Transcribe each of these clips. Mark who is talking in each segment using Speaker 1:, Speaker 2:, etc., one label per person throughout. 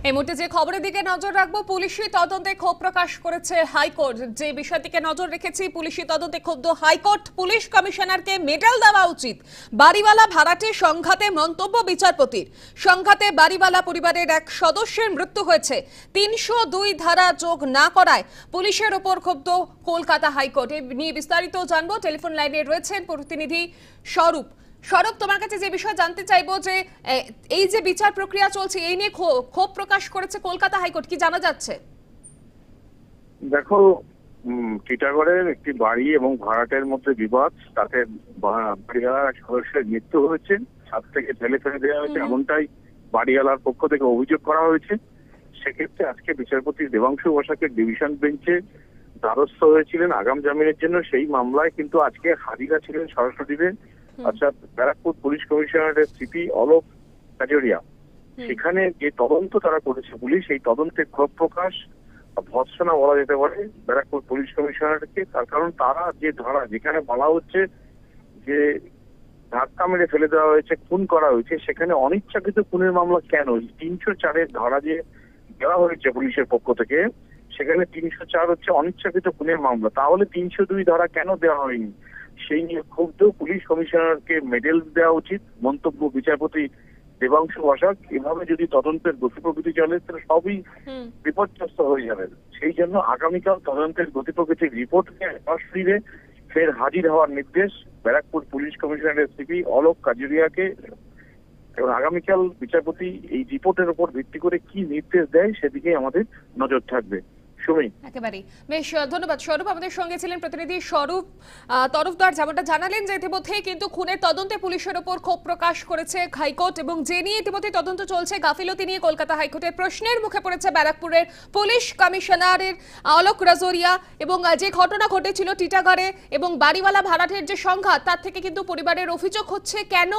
Speaker 1: এই মুহূর্তে যে খবরের দিকে নজর রাখবো, পুলিশি তদন্তে ক্ষোভ প্রকাশ করেছে হাইকোর্ট। যে বিষয়টিকে নজর রেখেছি, পুলিশি তদন্তে ক্ষুব্ধ হাইকোর্ট। পুলিশ কমিশনারকে মেডেল দেওয়া উচিত। বাড়িওয়ালা ভাড়াটে সংঘাতে মন্তব্য বিচারপতির। সংঘাতে বাড়িওয়ালা পরিবারের এক সদস্যের মৃত্যু হয়েছে। ৩০২ ধারা যোগ না করায় পুলিশের ওপর ক্ষুব্ধ কলকাতা হাইকোর্ট। এ নিয়ে বিস্তারিত জানবো। টেলিফোন লাইনে রয়েছেন প্রতিনিধি স্বরূপ। স্বরূপ, তোমার কাছে যে বিষয় জানতে চাইবো যে এই যে বিচার প্রক্রিয়া চলছে, এই নিয়ে ক্ষোভ প্রকাশ করেছে কলকাতা হাইকোর্ট, কি জানা যাচ্ছে?
Speaker 2: দেখো, টিটাগড়ের একটি বাড়ি এবং ভাড়াটের মধ্যে বিবাদ, তাতে বাড়িওয়ালার এক সদস্যের মৃত্যু হয়েছে, ছাদ থেকে ফেলে দেওয়া হয়েছে, এমনটাই বাড়িওয়ালার পক্ষ থেকে অভিযোগ করা হয়েছে। সেক্ষেত্রে আজকে বিচারপতি দেবাংশু বসাকের ডিভিশন বেঞ্চে দ্বারস্থ হয়েছিলেন আগাম জামিনের জন্য। সেই মামলায় কিন্তু আজকে হাজিরা ছিলেন সরাসরি অর্থাৎ ব্যারাকপুর পুলিশ কমিশনারের সিপি অলোক কাজরিয়া। সেখানে যে তদন্ত তারা করেছে পুলিশ, এই তদন্তে ক্ষোভ প্রকাশ, ভৎসনা বলা যেতে পারে ব্যারাকপুর পুলিশ কমিশনারকে। তার কারণ তারা যে ধারা যেখানে বলা হচ্ছে যে ধাক্কা মেরে ফেলে দেওয়া হয়েছে, খুন করা হয়েছে, সেখানে অনিচ্ছাকৃত খুনের মামলা কেন? ৩০৪-এর ধারা যে দেওয়া হয়েছে পুলিশের পক্ষ থেকে, সেখানে ৩০৪ হচ্ছে অনিচ্ছাকৃত খুনের মামলা, তাহলে ৩০২ ধারা কেন দেওয়া হয়নি? সেই নিয়ে ক্ষুব্ধ পুলিশ কমিশনারকে মেডেল দেওয়া উচিত মন্তব্য বিচারপতি দেবাংশু বসাক। এভাবে যদি তদন্তের গতি প্রকৃতি চলে তাহলে সবই বিপর্যস্ত হয়ে যাবে। সেই জন্য আগামীকাল তদন্তের গতি প্রকৃতির রিপোর্ট নিয়ে ফের হাজির হওয়ার নির্দেশ ব্যারাকপুর পুলিশ কমিশনারের সিপি অলোক কাজরিয়াকে। এবং আগামীকাল বিচারপতি এই রিপোর্টের উপর ভিত্তি করে কি নির্দেশ দেয় সেদিকে আমাদের নজর থাকবে।
Speaker 1: একেবারেই বেশ, ধন্যবাদ স্বরূপ। আমাদের সঙ্গে ছিলেন প্রতিনিধি স্বরূপ তরফদার। যেমনটা জানালেন যে ইতিমধ্যে কিন্তু খুনের তদন্তে পুলিশের ওপর ক্ষোভ প্রকাশ করেছে হাইকোর্ট, এবং যে নিয়ে ইতিমধ্যে তদন্ত চলছে গাফিলতি নিয়ে কলকাতা হাইকোর্টের প্রশ্নের মুখে পড়েছে ব্যারাকপুরের পুলিশ কমিশনারের অলোক রাজোরিয়া। এবং যে ঘটনা ঘটেছিল টিটাগড়ে এবং বাড়িওয়ালা ভাড়াটের যে সংঘাত, তার থেকে কিন্তু পরিবারের অভিযোগ হচ্ছে কেন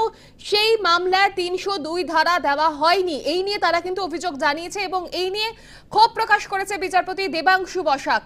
Speaker 1: সেই মামলায় ৩০২ ধারা দেওয়া হয়নি, এই নিয়ে তারা কিন্তু অভিযোগ জানিয়েছে এবং এই নিয়ে ক্ষোভ প্রকাশ করেছে বিচারপতি দেবাংশু বসাক।